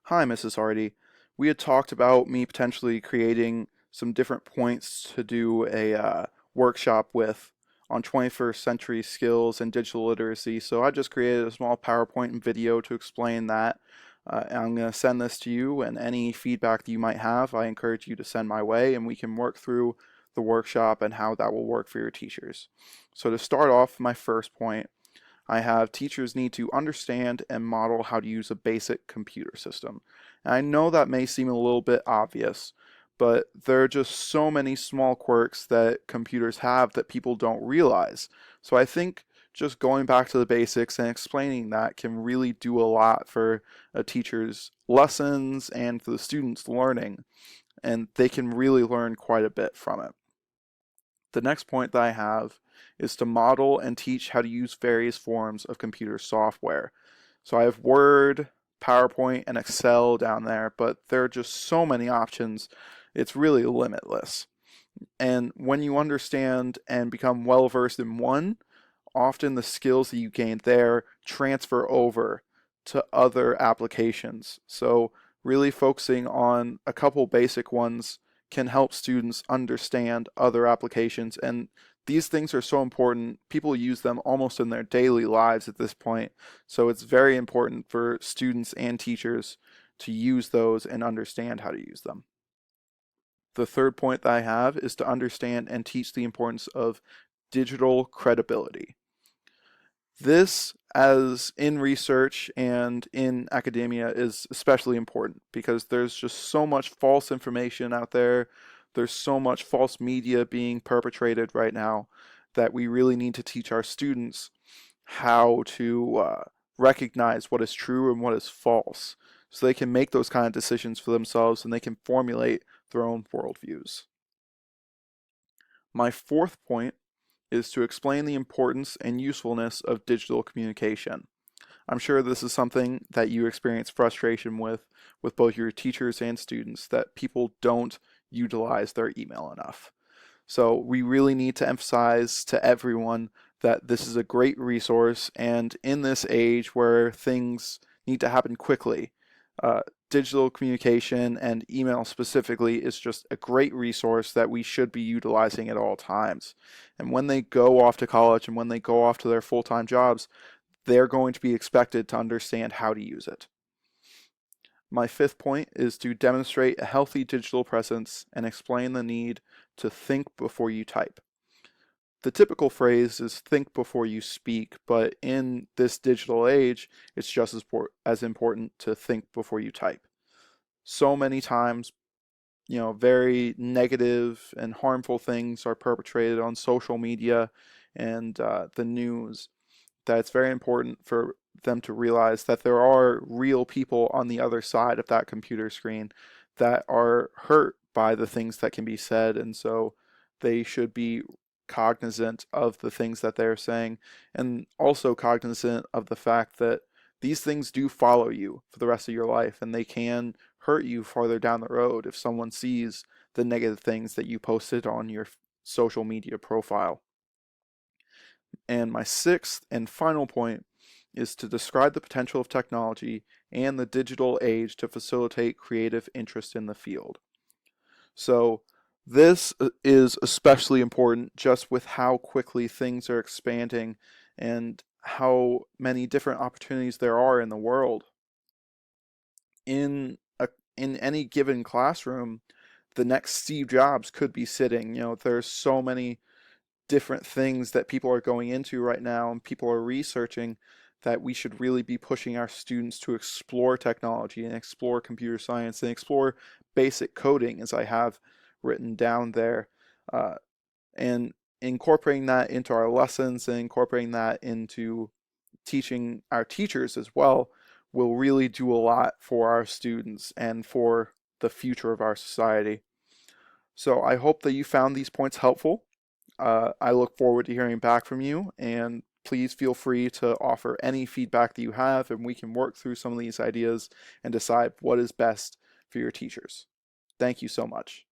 Hi, Mrs. Hardy. We had talked about me potentially creating some different points to do a workshop with on 21st century skills and digital literacy. So I just created a small PowerPoint and video to explain that. And I'm going to send this to you, and any feedback that you might have, I encourage you to send my way, and we can work through the workshop and how that will work for your teachers. So to start off, my first point, I have teachers need to understand and model how to use a basic computer system. And I know that may seem a little bit obvious, but there are just so many small quirks that computers have that people don't realize. So I think just going back to the basics and explaining that can really do a lot for a teacher's lessons and for the students' learning, and they can really learn quite a bit from it. The next point that I have is to model and teach how to use various forms of computer software. So I have Word, PowerPoint, and Excel down there, but there are just so many options, it's really limitless. And when you understand and become well versed in one, often the skills that you gain there transfer over to other applications. So really focusing on a couple basic ones can help students understand other applications. And these things are so important. People use them almost in their daily lives at this point. So it's very important for students and teachers to use those and understand how to use them. The third point that I have is to understand and teach the importance of digital credibility. This, as in research and in academia, is especially important because there's just so much false information out there. There's so much false media being perpetrated right now that we really need to teach our students how to recognize what is true and what is false so they can make those kind of decisions for themselves and they can formulate their own worldviews. My fourth point is to explain the importance and usefulness of digital communication. I'm sure this is something that you experience frustration with both your teachers and students, that people don't utilize their email enough. So we really need to emphasize to everyone that this is a great resource, and in this age where things need to happen quickly, uh, digital communication and email specifically is just a great resource that we should be utilizing at all times. And when they go off to college and when they go off to their full-time jobs, they're going to be expected to understand how to use it. My fifth point is to demonstrate a healthy digital presence and explain the need to think before you type. The typical phrase is think before you speak, but in this digital age, it's just as important to think before you type. So many times, very negative and harmful things are perpetrated on social media and the news, that it's very important for them to realize that there are real people on the other side of that computer screen that are hurt by the things that can be said, and so they should be cognizant of the things that they're saying, and also cognizant of the fact that these things do follow you for the rest of your life, and they can hurt you farther down the road if someone sees the negative things that you posted on your social media profile. And my sixth and final point is to describe the potential of technology and the digital age to facilitate creative interest in the field. So this is especially important just with how quickly things are expanding and how many different opportunities there are in the world. In any given classroom, the next Steve Jobs could be sitting. There's so many different things that people are going into right now and people are researching, that we should really be pushing our students to explore technology and explore computer science and explore basic coding, as I have written down there, uh, and incorporating that into our lessons and incorporating that into teaching our teachers as well will really do a lot for our students and for the future of our society. So I hope that you found these points helpful. I look forward to hearing back from you, and please feel free to offer any feedback that you have, and we can work through some of these ideas and decide what is best for your teachers. Thank you so much.